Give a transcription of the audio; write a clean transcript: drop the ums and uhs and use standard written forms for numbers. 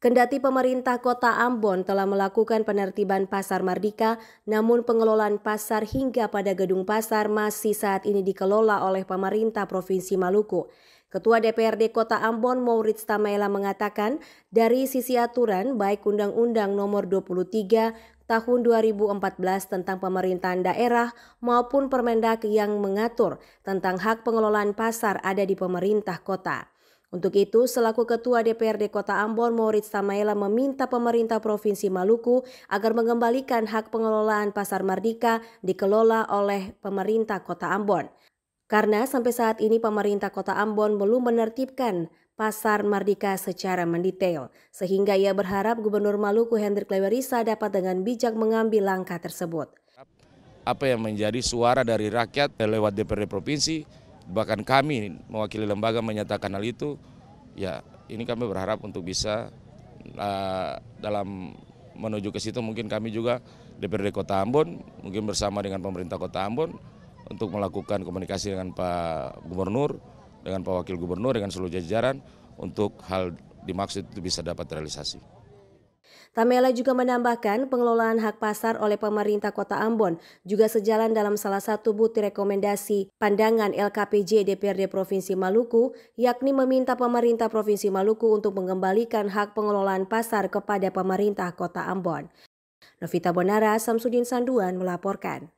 Kendati pemerintah Kota Ambon telah melakukan penertiban Pasar Mardika, namun pengelolaan pasar hingga pada gedung pasar masih saat ini dikelola oleh pemerintah Provinsi Maluku. Ketua DPRD Kota Ambon Maurits Tamaela mengatakan, dari sisi aturan baik Undang-Undang Nomor 23 Tahun 2014 tentang pemerintahan daerah maupun Permendak yang mengatur tentang hak pengelolaan pasar ada di pemerintah kota. Untuk itu, selaku Ketua DPRD Kota Ambon, Maurits Tamaela meminta pemerintah Provinsi Maluku agar mengembalikan hak pengelolaan Pasar Mardika dikelola oleh pemerintah Kota Ambon. Karena sampai saat ini pemerintah Kota Ambon belum menertibkan Pasar Mardika secara mendetail, sehingga ia berharap Gubernur Maluku Hendrik Lewerisa dapat dengan bijak mengambil langkah tersebut. Apa yang menjadi suara dari rakyat lewat DPRD Provinsi, bahkan kami mewakili lembaga menyatakan hal itu, ya ini kami berharap untuk bisa dalam menuju ke situ mungkin kami juga DPRD Kota Ambon, mungkin bersama dengan pemerintah Kota Ambon untuk melakukan komunikasi dengan Pak Gubernur, dengan Pak Wakil Gubernur, dengan seluruh jajaran untuk hal dimaksud itu bisa dapat realisasi. Tamaela juga menambahkan pengelolaan hak pasar oleh pemerintah Kota Ambon juga sejalan dalam salah satu butir rekomendasi pandangan LKPJ DPRD Provinsi Maluku, yakni meminta pemerintah Provinsi Maluku untuk mengembalikan hak pengelolaan pasar kepada pemerintah Kota Ambon. Novita Bonara, Samsudin Sanduan melaporkan.